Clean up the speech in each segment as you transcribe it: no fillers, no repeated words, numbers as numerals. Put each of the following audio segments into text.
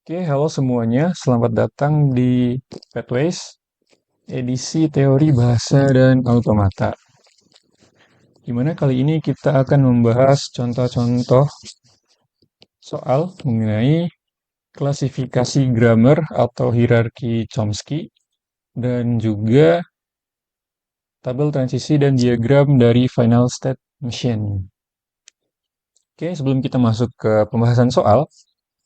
Oke, halo semuanya. Selamat datang di Pathways, edisi teori bahasa dan automata. Dimana kali ini kita akan membahas contoh-contoh soal mengenai klasifikasi grammar atau hierarki Chomsky dan juga tabel transisi dan diagram dari final state machine. Oke, sebelum kita masuk ke pembahasan soal,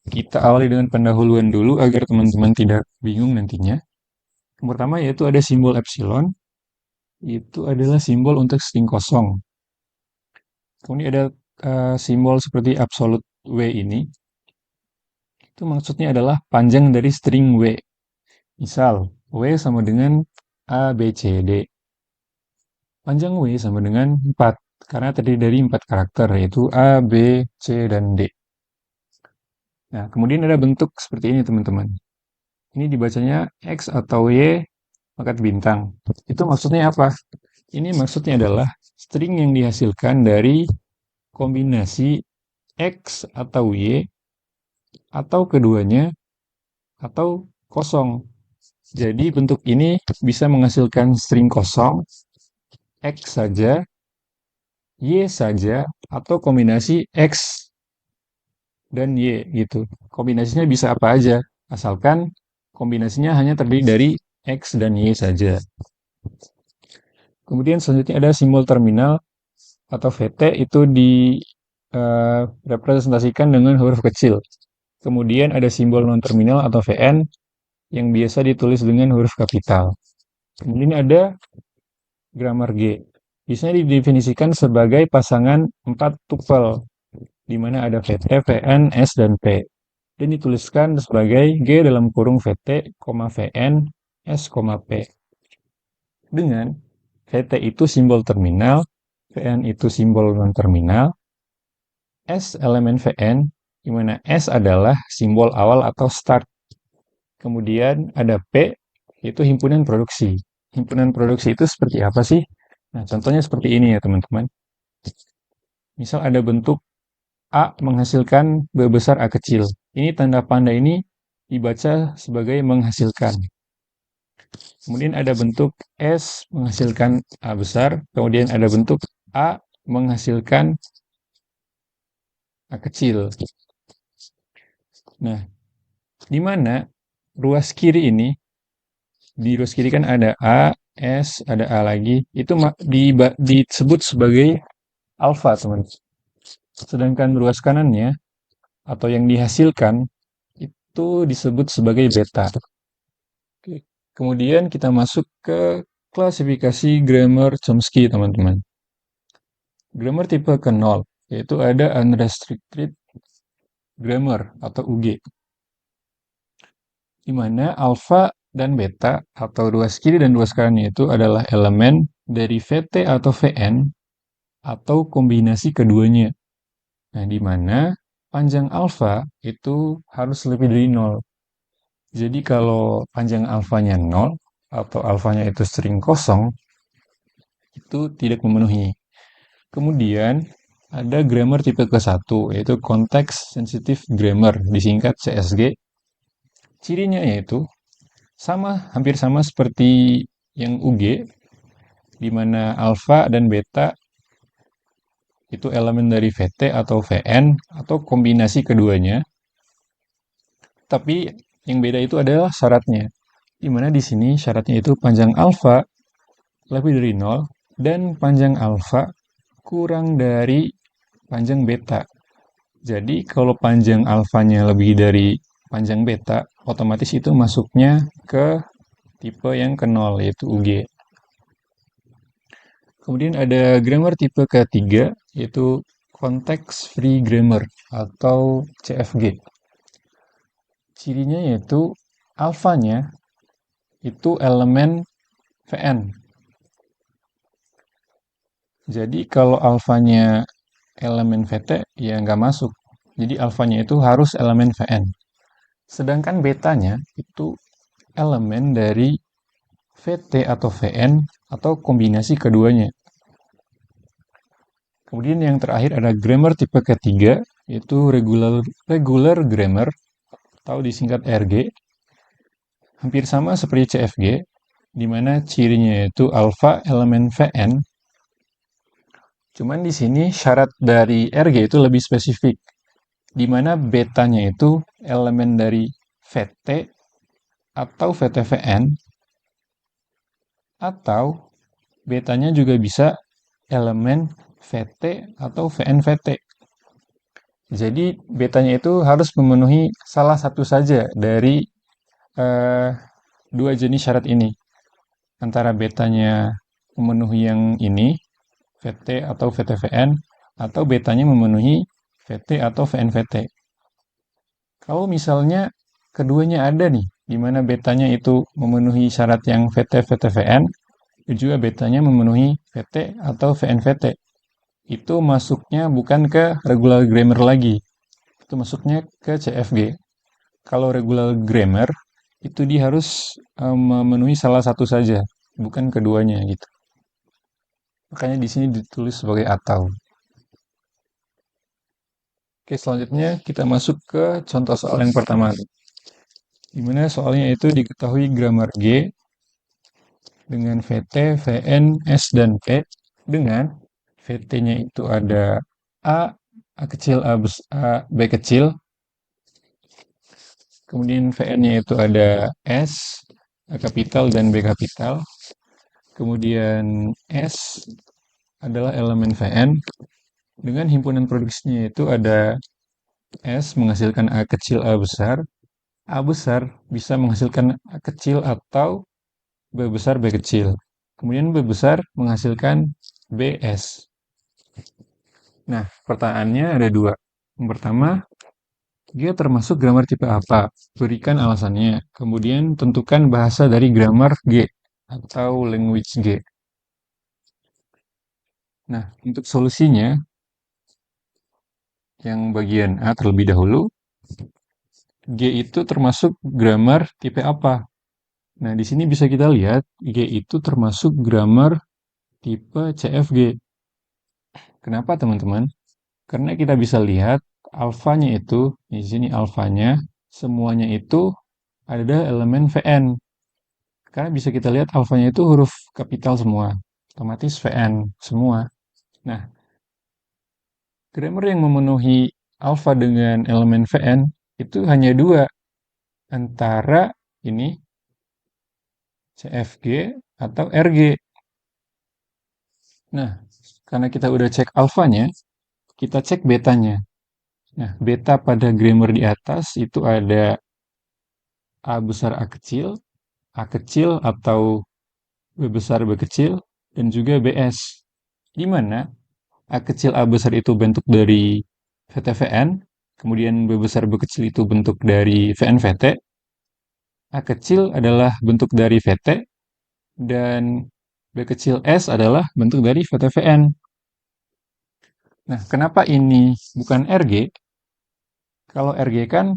kita awali dengan pendahuluan dulu agar teman-teman tidak bingung nantinya. Yang pertama yaitu ada simbol epsilon, itu adalah simbol untuk string kosong. Kemudian ada simbol seperti absolute W ini, itu maksudnya adalah panjang dari string W. Misal, W sama dengan A, B, C, D. Panjang W sama dengan 4, karena terdiri dari 4 karakter, yaitu A, B, C, dan D. Nah, kemudian ada bentuk seperti ini, teman-teman. Ini dibacanya X atau Y pangkat bintang. Itu maksudnya apa? Ini maksudnya adalah string yang dihasilkan dari kombinasi X atau Y, atau keduanya, atau kosong. Jadi bentuk ini bisa menghasilkan string kosong, X saja, Y saja, atau kombinasi X dan Y gitu. Kombinasinya bisa apa aja, asalkan kombinasinya hanya terdiri dari X dan Y saja. Kemudian selanjutnya ada simbol terminal atau VT, itu direpresentasikan dengan huruf kecil. Kemudian ada simbol non-terminal atau VN yang biasa ditulis dengan huruf kapital. Kemudian ada grammar G. Biasanya didefinisikan sebagai pasangan 4 tupel, di mana ada VT, VN, S, dan P. Dan dituliskan sebagai G dalam kurung VT, VN, S, P. Dengan VT itu simbol terminal, VN itu simbol non-terminal, S elemen VN, di mana S adalah simbol awal atau start. Kemudian ada P, yaitu himpunan produksi. Himpunan produksi itu seperti apa sih? Nah, contohnya seperti ini ya, teman-teman. Misal ada bentuk A menghasilkan B besar A kecil. Ini tanda panda ini dibaca sebagai menghasilkan. Kemudian ada bentuk S menghasilkan A besar. Kemudian ada bentuk A menghasilkan A kecil. Nah, di mana ruas kiri ini, di ruas kiri kan ada A, S, ada A lagi. Itu disebut sebagai alfa, teman. Sedangkan ruas kanannya atau yang dihasilkan itu disebut sebagai beta. Oke. Kemudian kita masuk ke klasifikasi grammar Chomsky, teman-teman. Grammar tipe ke-0, yaitu ada unrestricted grammar atau UG, di mana alfa dan beta atau ruas kiri dan ruas kanan itu adalah elemen dari VT atau VN atau kombinasi keduanya. Nah, di mana panjang alfa itu harus lebih dari 0. Jadi kalau panjang alfanya 0 atau alfanya itu string kosong, itu tidak memenuhi. Kemudian ada grammar tipe ke-1, yaitu Context Sensitive Grammar, disingkat CSG. Cirinya yaitu hampir sama seperti yang UG, di mana alfa dan beta itu elemen dari VT atau VN atau kombinasi keduanya. Tapi yang beda itu adalah syaratnya, di mana di sini syaratnya itu panjang alfa lebih dari 0 dan panjang alfa kurang dari panjang beta. Jadi kalau panjang alfanya lebih dari panjang beta, otomatis itu masuknya ke tipe yang ke-0, yaitu UG. Kemudian ada grammar tipe ketiga, yaitu Context Free Grammar atau CFG. Cirinya yaitu alfanya itu elemen VN. Jadi kalau alfanya elemen VT, ya nggak masuk. Jadi alfanya itu harus elemen VN. Sedangkan betanya itu elemen dari VT atau VN atau kombinasi keduanya. Kemudian yang terakhir ada grammar tipe ketiga, yaitu regular grammar atau disingkat RG, hampir sama seperti CFG, di mana cirinya itu alfa elemen Vn. Cuman di sini syarat dari RG itu lebih spesifik, di mana betanya itu elemen dari Vt atau VTVN, atau betanya juga bisa elemen Vt atau VNVT. Jadi betanya itu harus memenuhi salah satu saja dari eh, dua jenis syarat ini. Antara betanya memenuhi yang ini, Vt atau VTVN, atau betanya memenuhi Vt atau VNVT. Kalau misalnya keduanya ada nih, di mana betanya itu memenuhi syarat yang Vt, VTVN, dan juga betanya memenuhi Vt atau VNVT. Itu masuknya bukan ke regular grammar lagi, itu masuknya ke CFG. Kalau regular grammar, itu dia harus memenuhi salah satu saja, bukan keduanya gitu. Makanya di sini ditulis sebagai atau. Oke, selanjutnya kita masuk ke contoh soal yang pertama. Di mana soalnya itu diketahui grammar G dengan VT, Vn, S, dan P dengan VT-nya itu ada A kecil, A, B kecil, kemudian Vn-nya itu ada S, A kapital, dan B kapital, kemudian S adalah elemen Vn, dengan himpunan produksinya itu ada S menghasilkan A kecil, A besar bisa menghasilkan A kecil atau B besar, B kecil. Kemudian B besar menghasilkan BS. Nah, pertanyaannya ada dua. Yang pertama, dia termasuk grammar tipe apa? Berikan alasannya. Kemudian tentukan bahasa dari grammar G atau language G. Nah, untuk solusinya, yang bagian A terlebih dahulu, G itu termasuk grammar tipe apa? Nah, di sini bisa kita lihat G itu termasuk grammar tipe CFG. Kenapa, teman-teman? Karena kita bisa lihat alfanya itu, di sini alfanya, semuanya itu ada elemen Vn. Karena bisa kita lihat alfanya itu huruf kapital semua, otomatis Vn semua. Nah, grammar yang memenuhi alfa dengan elemen Vn itu hanya dua, antara ini CFG atau RG. Nah, karena kita udah cek alfanya, kita cek betanya. Nah, beta pada grammar di atas itu ada A besar A kecil atau B besar B kecil, dan juga BS. Di mana A kecil A besar itu bentuk dari VTVN, kemudian B besar B kecil itu bentuk dari VNVT, A kecil adalah bentuk dari VT, dan B kecil S adalah bentuk dari VTVN. Nah, kenapa ini bukan RG? Kalau RG kan,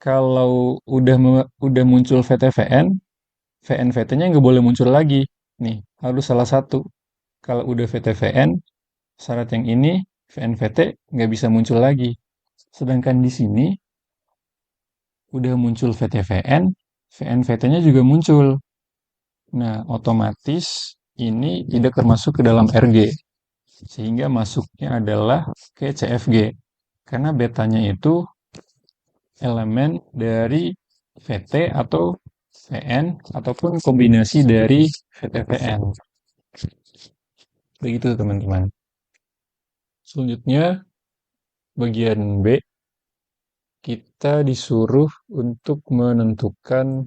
kalau udah muncul VTVN, VNVT-nya nggak boleh muncul lagi. Nih, harus salah satu. Kalau udah VTVN, syarat yang ini, VNVT nggak bisa muncul lagi. Sedangkan di sini, udah muncul VTVN, VNVT-nya juga muncul. Nah, otomatis ini tidak termasuk ke dalam RG. Sehingga masuknya adalah ke CFG. Karena betanya itu elemen dari VT atau VN ataupun kombinasi dari VTVN. Begitu teman-teman. Selanjutnya bagian B, kita disuruh untuk menentukan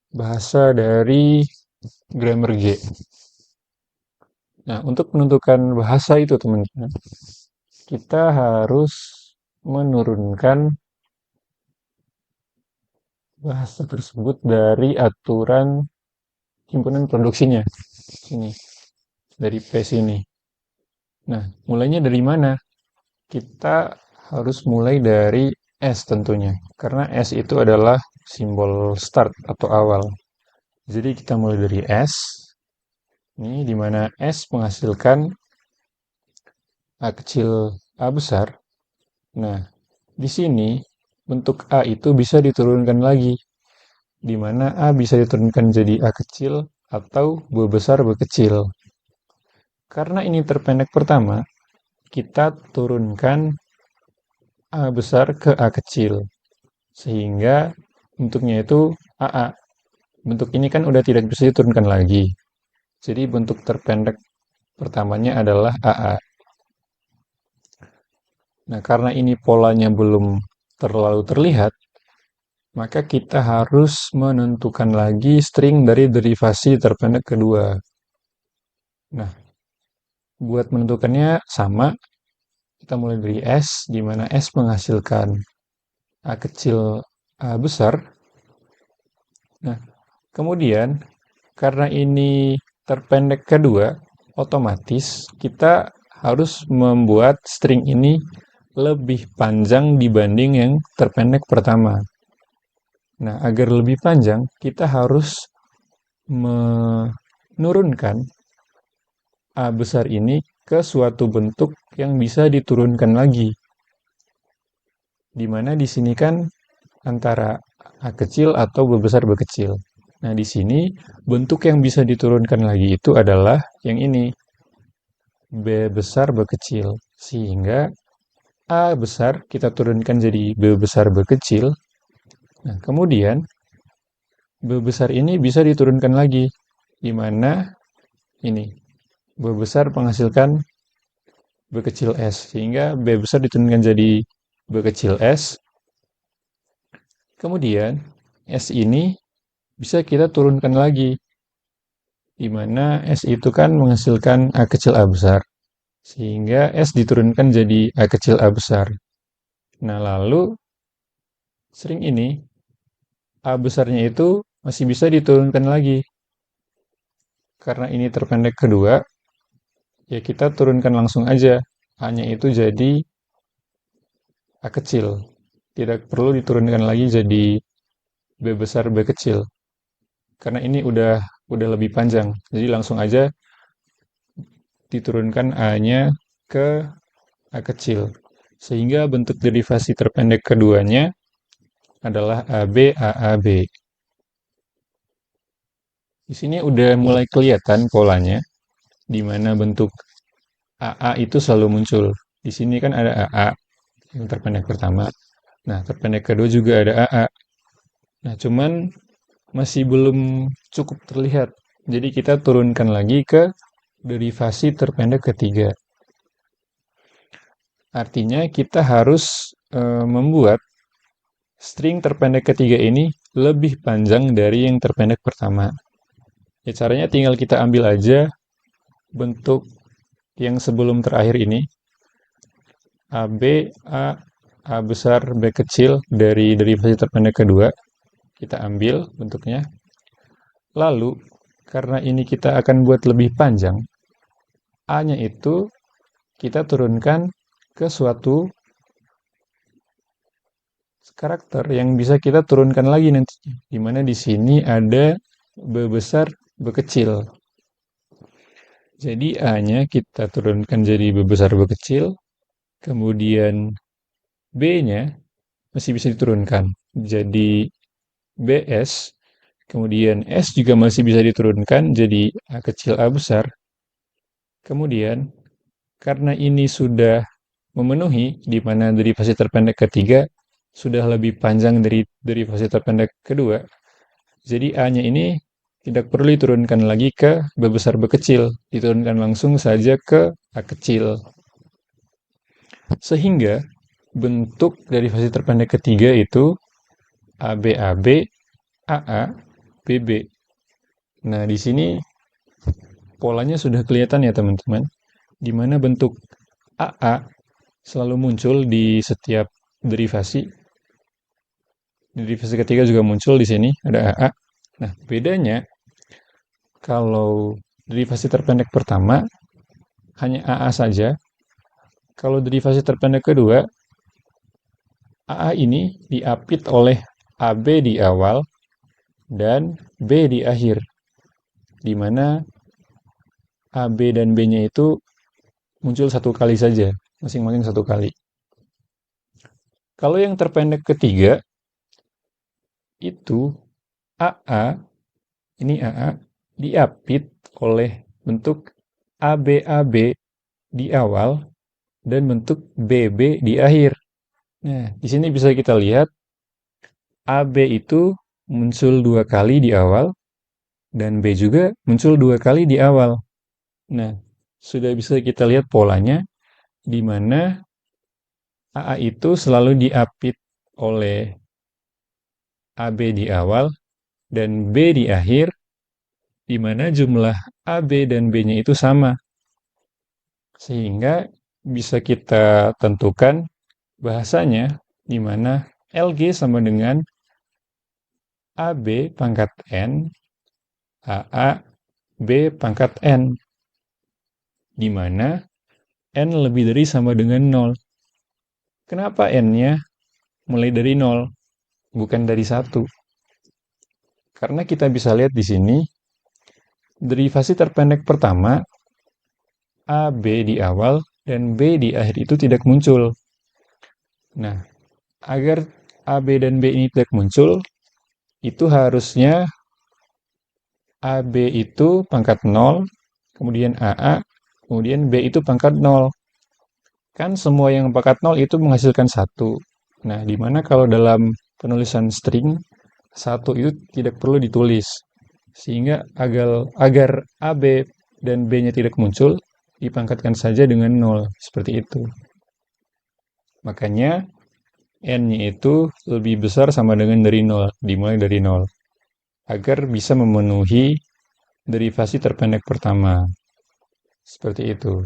bahasa dari grammar G. Nah, untuk menentukan bahasa itu teman-teman, kita harus menurunkan bahasa tersebut dari aturan himpunan produksinya. Sini, dari P sini. Nah, mulainya dari mana? Kita harus mulai dari S tentunya. Karena S itu adalah simbol start atau awal. Jadi kita mulai dari S. Ini di mana S menghasilkan A kecil A besar. Nah, di sini bentuk A itu bisa diturunkan lagi, di mana A bisa diturunkan jadi A kecil atau B besar B kecil. Karena ini terpendek pertama, kita turunkan A besar ke A kecil, sehingga bentuknya itu AA. Bentuk ini kan udah tidak bisa diturunkan lagi. Jadi bentuk terpendek pertamanya adalah AA. Nah, karena ini polanya belum terlalu terlihat, maka kita harus menentukan lagi string dari derivasi terpendek kedua. Nah, buat menentukannya sama, kita mulai dari S, di mana S menghasilkan A kecil A besar. Nah, kemudian karena ini terpendek kedua, otomatis kita harus membuat string ini lebih panjang dibanding yang terpendek pertama. Nah, agar lebih panjang, kita harus menurunkan A besar ini ke suatu bentuk yang bisa diturunkan lagi. Di mana di sini kan antara A kecil atau B besar B kecil. Nah, di sini bentuk yang bisa diturunkan lagi itu adalah yang ini, B besar B kecil. Sehingga A besar kita turunkan jadi B besar B kecil. Nah, kemudian B besar ini bisa diturunkan lagi, di mana ini B besar menghasilkan B kecil S, sehingga B besar diturunkan jadi B kecil S. Kemudian S ini bisa kita turunkan lagi, di mana S itu kan menghasilkan A kecil A besar, sehingga S diturunkan jadi A kecil A besar. Nah, lalu string ini, A besarnya itu masih bisa diturunkan lagi. Karena ini terpendek kedua, ya kita turunkan langsung aja. A-nya itu jadi A kecil. Tidak perlu diturunkan lagi jadi B besar B kecil. Karena ini udah lebih panjang. Jadi langsung aja diturunkan A-nya ke A kecil. Sehingga bentuk derivasi terpendek keduanya adalah AB AAB. Di sini udah mulai kelihatan polanya, di mana bentuk AA itu selalu muncul. Di sini kan ada AA yang terpendek pertama. Nah, terpendek kedua juga ada AA. Nah, cuman masih belum cukup terlihat. Jadi kita turunkan lagi ke derivasi terpendek ketiga. Artinya kita harus membuat string terpendek ketiga ini lebih panjang dari yang terpendek pertama. Ya, caranya tinggal kita ambil aja bentuk yang sebelum terakhir ini, AB, A, A besar, B kecil dari derivasi terpendek kedua. Kita ambil bentuknya. Lalu, karena ini kita akan buat lebih panjang, A-nya itu kita turunkan ke suatu karakter yang bisa kita turunkan lagi nanti. Di mana di sini ada B besar, B kecil. Jadi A-nya kita turunkan jadi B besar, B kecil. Kemudian B-nya masih bisa diturunkan. Jadi BS. Kemudian S juga masih bisa diturunkan jadi A kecil A besar. Kemudian karena ini sudah memenuhi, di mana derivasi terpendek ketiga sudah lebih panjang dari derivasi terpendek kedua, jadi A-nya ini tidak perlu diturunkan lagi ke B besar B kecil, diturunkan langsung saja ke A kecil. Sehingga bentuk derivasi terpendek ketiga itu ABAB, AA, BB. Nah, di sini polanya sudah kelihatan ya teman-teman, di mana bentuk AA selalu muncul di setiap derivasi. Derivasi ketiga juga muncul di sini, ada AA. Nah, bedanya kalau derivasi terpendek pertama hanya AA saja. Kalau derivasi terpendek kedua, AA ini diapit oleh AB di awal dan B di akhir. Di mana AB dan B-nya itu muncul satu kali saja, masing-masing satu kali. Kalau yang terpendek ketiga, itu AA, ini AA, diapit oleh bentuk ABAB di awal dan bentuk BB di akhir. Nah, di sini bisa kita lihat AB itu muncul dua kali di awal dan B juga muncul dua kali di awal. Nah, sudah bisa kita lihat polanya di mana AA itu selalu diapit oleh AB di awal dan B di akhir, di mana jumlah AB dan B-nya itu sama. Sehingga bisa kita tentukan bahasanya di mana LG sama dengan AB pangkat N, AA, B pangkat N, di mana N lebih dari sama dengan 0. Kenapa N-nya mulai dari 0, bukan dari 1? Karena kita bisa lihat di sini, derivasi terpendek pertama, AB di awal dan B di akhir itu tidak muncul. Nah, agar AB dan B ini tidak muncul, itu harusnya AB itu pangkat 0, kemudian AA, kemudian B itu pangkat 0. Kan semua yang pangkat 0 itu menghasilkan 1. Nah, di mana kalau dalam penulisan string, 1 itu tidak perlu ditulis. Sehingga agar AB dan B-nya tidak muncul, dipangkatkan saja dengan 0. Seperti itu. Makanya N-nya itu lebih besar sama dengan dari 0, dimulai dari 0. Agar bisa memenuhi derivasi terpendek pertama. Seperti itu.